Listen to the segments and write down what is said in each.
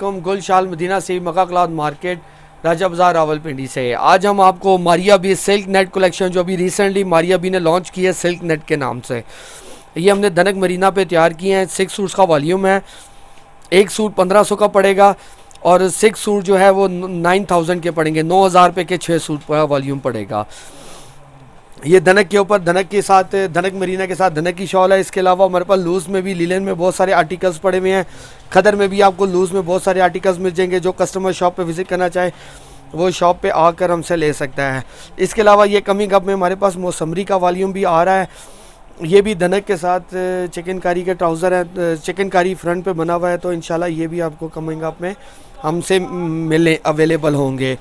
गुलशाल Medina से मक्का cloth market राजा बाजार रावलपिंडी से। आज हम आपको Maria B silk net collection जो अभी रिसेंटली मारिया बी ने लॉन्च की है सिल्क नेट के नाम से, ये हमने धनक मरीना पे तैयार किए हैं। 6 सूट्स का वॉल्यूम है। एक सूट 1500 का पड़ेगा और 6 सूट जो है वो 9000 के पड़ेंगे। 9000 रुपये के 6 सूट का वॉल्यूम पड़ेगा। ये धनक के ऊपर धनक के साथ धनक मरीना के साथ धनक की शॉल है। इसके अलावा हमारे पास लूज़ में भी लिलन में बहुत सारे आर्टिकल्स पड़े हुए हैं। खदर में भी आपको लूज़ में बहुत सारे आर्टिकल्स मिल जाएंगे। जो कस्टमर शॉप पे विज़िट करना चाहे वो शॉप पे आकर हमसे ले सकता है। इसके अलावा ये कमिंग अप में हमारे पास मौसमरी का वॉल्यूम भी आ रहा है। ये भी धनक के साथ चिकनकारी के ट्राउज़र है, चिकनकारी फ्रंट पे बना हुआ है। तो इंशाल्लाह ये भी आपको कमिंग अप में हमसे मिले अवेलेबल होंगे।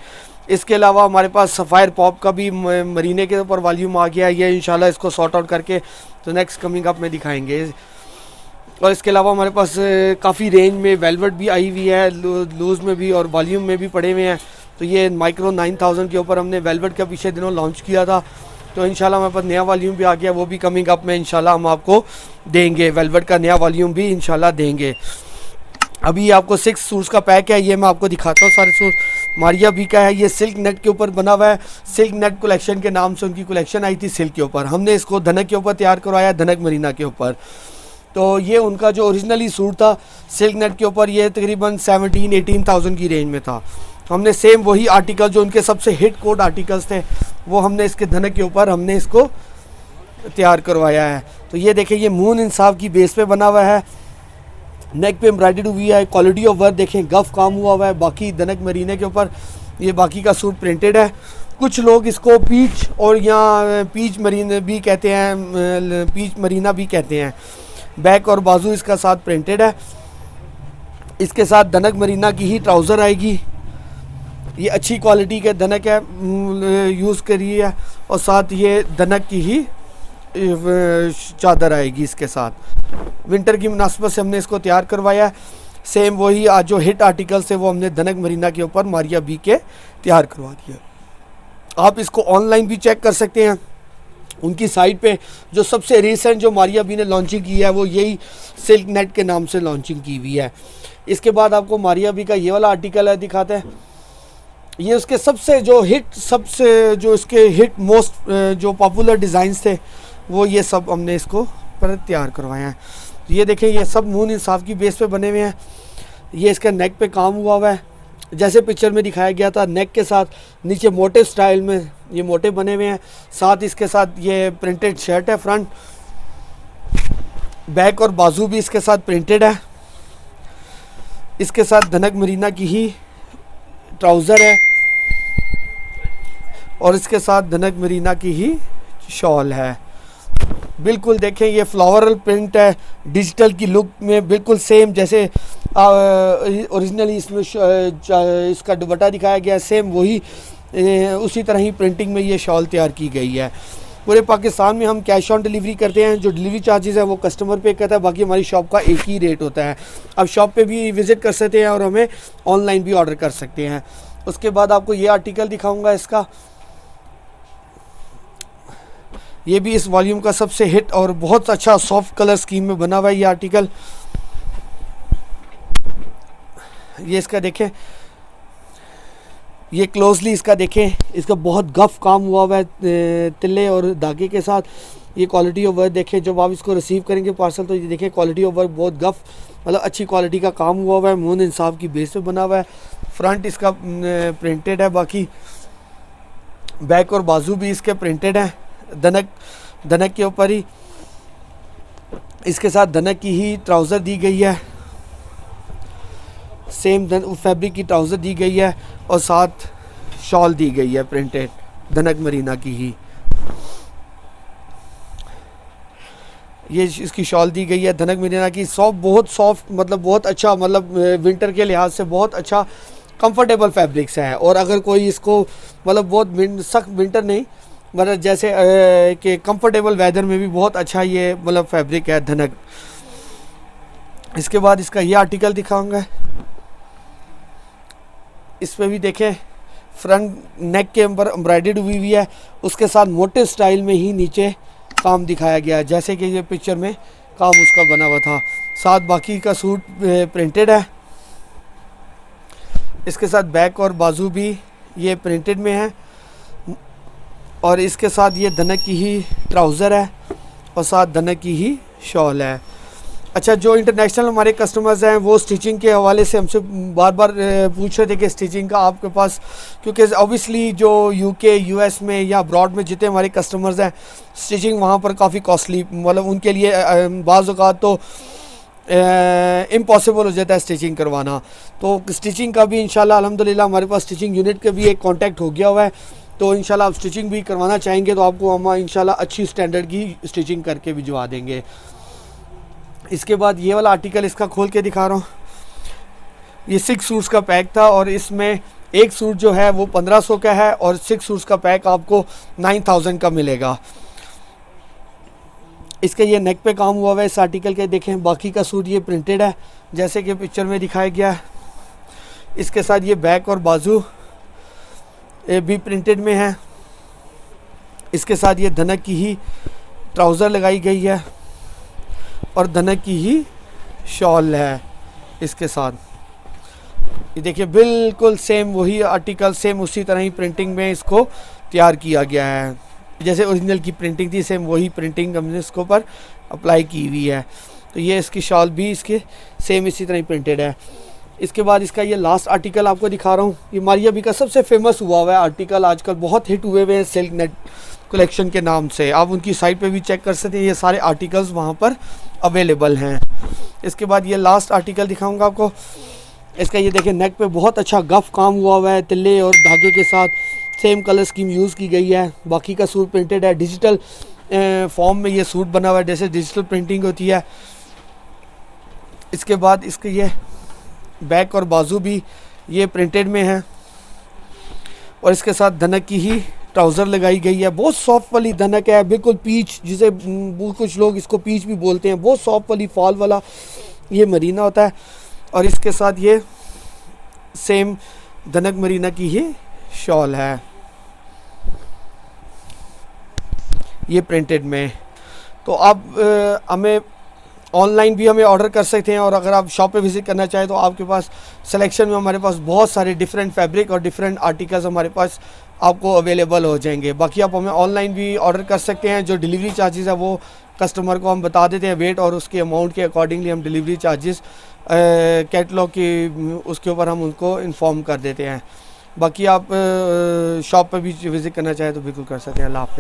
इसके अलावा हमारे पास सफ़ायर पॉप का भी मरीने के ऊपर वॉल्यूम आ गया है। ये इंशाल्लाह इसको सॉर्ट आउट करके तो नेक्स्ट कमिंग अप में दिखाएंगे। और इसके अलावा हमारे पास काफ़ी रेंज में वेलवेट भी आई हुई है, लूज़ में भी और वॉल्यूम में भी पड़े हुए हैं। तो ये माइक्रो 9000 के ऊपर हमने वेलवेट का पिछले दिनों लॉन्च किया था। तो इंशाल्लाह हमारे पास नया वॉल्यूम भी आ गया, वो भी कमिंग अप में इंशाल्लाह हम आपको देंगे। वेलवेट का नया वॉल्यूम भी इंशाल्लाह देंगे। अभी आपको 6 सूट्स का पैक है, ये मैं आपको दिखाता हूँ। सारे सूट मारिया बी का है। ये सिल्क नेट के ऊपर बना हुआ है। सिल्क नेट कलेक्शन के नाम से उनकी कलेक्शन आई थी सिल्क के ऊपर। हमने इसको धनक के ऊपर तैयार करवाया, धनक मरीना के ऊपर। तो ये उनका जो ओरिजिनली सूट था सिल्क नेट के ऊपर, ये तकरीबन 17-18,000 की रेंज में था। हमने सेम वही आर्टिकल जो उनके सबसे हिट कोड आर्टिकल्स थे वो हमने इसके धनक के ऊपर हमने इसको तैयार करवाया है। तो ये देखें, ये मून इंसाफ की बेस पे बना हुआ है। नेक पे एम्ब्रॉयडर्ड हुई है। क्वालिटी ऑफ वर्क देखें, गफ काम हुआ है। बाकी धनक मरीने के ऊपर ये बाकी का सूट प्रिंटेड है। कुछ लोग इसको पीच और यहाँ पीच मरीना भी कहते हैं, पीच मरीना भी कहते हैं। बैक और बाजू इसका साथ प्रिंटेड है। इसके साथ धनक मरीना की ही ट्राउज़र आएगी। ये अच्छी क्वालिटी के धनक है, यूज़ करी है। और साथ ये धनक की ही चादर आएगी इसके साथ। विंटर की मुनासिबत से हमने इसको तैयार करवाया है। सेम वही आज जो हिट आर्टिकल्स है वो हमने धनक मरीना के ऊपर मारिया बी के तैयार करवा दिया। आप इसको ऑनलाइन भी चेक कर सकते हैं। उनकी साइट पे जो सबसे रिसेंट जो मारिया बी ने लॉन्चिंग की है वो यही सिल्क नेट के नाम से लॉन्चिंग की हुई है। इसके बाद आपको मारिया बी का ये वाला आर्टिकल है, दिखाते हैं। ये उसके सबसे जो इसके हिट मोस्ट जो पॉपुलर डिज़ाइंस थे वो ये सब हमने इसको पर तैयार करवाए हैं। ये देखें, ये सब मून इंसाफ की बेस पे बने हुए हैं। ये इसका नेक पे काम हुआ है जैसे पिक्चर में दिखाया गया था। नेक के साथ नीचे मोटे स्टाइल में ये मोटे बने हुए हैं। साथ इसके साथ ये प्रिंटेड शर्ट है। फ्रंट बैक और बाजू भी इसके साथ प्रिंटेड है। इसके साथ धनक मरीना की ही ट्राउज़र है और इसके साथ धनक मरीना की ही शॉल है। बिल्कुल देखें, ये फ्लावरल प्रिंट है, डिजिटल की लुक में बिल्कुल सेम जैसे ओरिजिनली इसमें इसका दुपट्टा दिखाया गया है। सेम वही उसी तरह ही प्रिंटिंग में ये शॉल तैयार की गई है। पूरे पाकिस्तान में हम कैश ऑन डिलीवरी करते हैं। जो डिलीवरी चार्जेस है वो कस्टमर पे करता है, बाकी हमारी शॉप का एक ही रेट होता है। अब शॉप पे भी विज़िट कर सकते हैं और हमें ऑनलाइन भी ऑर्डर कर सकते हैं। उसके बाद आपको ये आर्टिकल दिखाऊंगा इसका। ये भी इस वॉल्यूम का सबसे हिट और बहुत अच्छा सॉफ्ट कलर स्कीम में बना हुआ है ये आर्टिकल। ये इसका देखें, ये क्लोजली इसका देखें, इसका बहुत गफ काम हुआ है तिल्ले और धागे के साथ। ये क्वालिटी ऑफ वर्क देखें, जब आप इसको रिसीव करेंगे पार्सल तो ये देखें क्वालिटी ऑफ वर्क बहुत गफ मतलब अच्छी क्वालिटी का काम हुआ है। मून इंसाफ की बेस पे बना हुआ है। फ्रंट इसका प्रिंटेड है। बाकी बैक और बाजू भी इसके प्रिंटेड है। धनक के ऊपर ही इसके साथ धनक की ही ट्राउज़र दी गई है। सेम फैब्रिक की ट्राउज़र दी गई है और साथ शॉल दी गई है प्रिंटेड धनक मरीना की ही। ये इसकी शॉल दी गई है धनक मरीना की। बहुत सॉफ्ट मतलब बहुत अच्छा मतलब विंटर के लिहाज से बहुत अच्छा कंफर्टेबल फैब्रिक्स है। और अगर कोई इसको मतलब बहुत सख्त विंटर नहीं मतलब जैसे कि कंफर्टेबल वेदर में भी बहुत अच्छा ये मतलब फैब्रिक है धनक। इसके बाद इसका ये आर्टिकल दिखाऊंगा। इस पर भी देखें, फ्रंट नेक के ऊपर एम्ब्रॉयडर्ड हुई है। उसके साथ मोटे स्टाइल में ही नीचे काम दिखाया गया है जैसे कि ये पिक्चर में काम उसका बना हुआ था। साथ बाकी का सूट प्रिंटेड है। इसके साथ बैक और बाजू भी ये प्रिंटेड में है, और इसके साथ ये धनक की ही ट्राउज़र है और साथ धनक की ही शॉल है। अच्छा, जो इंटरनेशनल हमारे कस्टमर्स हैं वो स्टिचिंग के हवाले से हमसे बार बार पूछ रहे थे कि स्टिचिंग का आपके पास, क्योंकि ऑब्वियसली जो यूके यूएस में या अब्रॉड में जितने हमारे कस्टमर्स हैं, स्टिचिंग वहाँ पर काफ़ी कॉस्टली, मतलब उनके लिए बाज़ औक़ात तो इम्पॉसिबल हो जाता है स्टिचिंग करवाना। तो स्टिचिंग का भी इंशाल्लाह अल्हम्दुलिल्लाह हमारे पास स्टिचिंग यूनिट का भी एक कांटेक्ट हो गया हुआ है। तो इंशाल्लाह आप स्टिचिंग भी करवाना चाहेंगे तो आपको हम इंशाल्लाह अच्छी स्टैंडर्ड की स्टिचिंग करके भिजवा देंगे। इसके बाद ये वाला आर्टिकल इसका खोल के दिखा रहा हूँ। ये 6 सूट्स का पैक था और इसमें एक सूट जो है वो 1500 का है और 6 सूट्स का पैक आपको 9000 का मिलेगा। इसके ये नेक पे काम हुआ हुआ है इस आर्टिकल के, देखें। बाकी का सूट ये प्रिंटेड है जैसे कि पिक्चर में दिखाया गया है। इसके साथ ये बैक और बाजू भी प्रिंटेड में है। इसके साथ ये धनक की ही ट्राउज़र लगाई गई है और धनक की ही शॉल है इसके साथ। ये देखिए बिल्कुल सेम वही आर्टिकल, सेम उसी तरह ही प्रिंटिंग में इसको तैयार किया गया है। जैसे ओरिजिनल की प्रिंटिंग थी सेम वही प्रिंटिंग हमने इसको पर अप्लाई की हुई है। तो ये इसकी शॉल भी इसके सेम इसी तरह ही प्रिंटेड है। इसके बाद इसका ये लास्ट आर्टिकल आपको दिखा रहा हूँ। ये मारिया बी का सबसे फेमस हुआ हुआ है आर्टिकल, आजकल बहुत हिट हुए हुए हैं सिल्क नेट कलेक्शन के नाम से। आप उनकी साइट पे भी चेक कर सकते हैं, ये सारे आर्टिकल्स वहाँ पर अवेलेबल हैं। इसके बाद ये लास्ट आर्टिकल दिखाऊंगा आपको। इसका ये देखें नेक पे बहुत अच्छा गफ काम हुआ हुआ है, तिल्ले और धागे के साथ सेम कलर स्कीम यूज़ की गई है। बाकी का सूट प्रिंटेड है, डिजिटल फॉर्म में ये सूट बना हुआ है जैसे डिजिटल प्रिंटिंग होती है। इसके बाद इसके ये बैक और बाजू भी ये प्रिंटेड में है और इसके साथ धनक की ही ट्राउज़र लगाई गई है। बहुत सॉफ्ट वाली धनक है, बिल्कुल पीच, जिसे कुछ लोग इसको पीच भी बोलते हैं। बहुत सॉफ्ट वाली फॉल वाला ये मरीना होता है और इसके साथ ये सेम धनक मरीना की ही शॉल है, ये प्रिंटेड में। तो आप हमें ऑनलाइन भी हमें ऑर्डर कर सकते हैं और अगर आप शॉप पे विज़िट करना चाहें तो आपके पास सिलेक्शन में हमारे पास बहुत सारे डिफरेंट फैब्रिक और डिफरेंट आर्टिकल्स हमारे पास आपको अवेलेबल हो जाएंगे। बाकी आप हमें ऑनलाइन भी ऑर्डर कर सकते हैं। जो डिलीवरी चार्जेस है वो कस्टमर को हम बता देते हैं, वेट और उसके अमाउंट के अकॉर्डिंगली हम डिलीवरी चार्जेस कैटलॉग की उसके ऊपर हम उनको इन्फॉर्म कर देते हैं। बाकी आप शॉप पर भी विज़िट करना चाहें तो बिल्कुल कर सकते हैं। अल्लाह हाफ़िज़।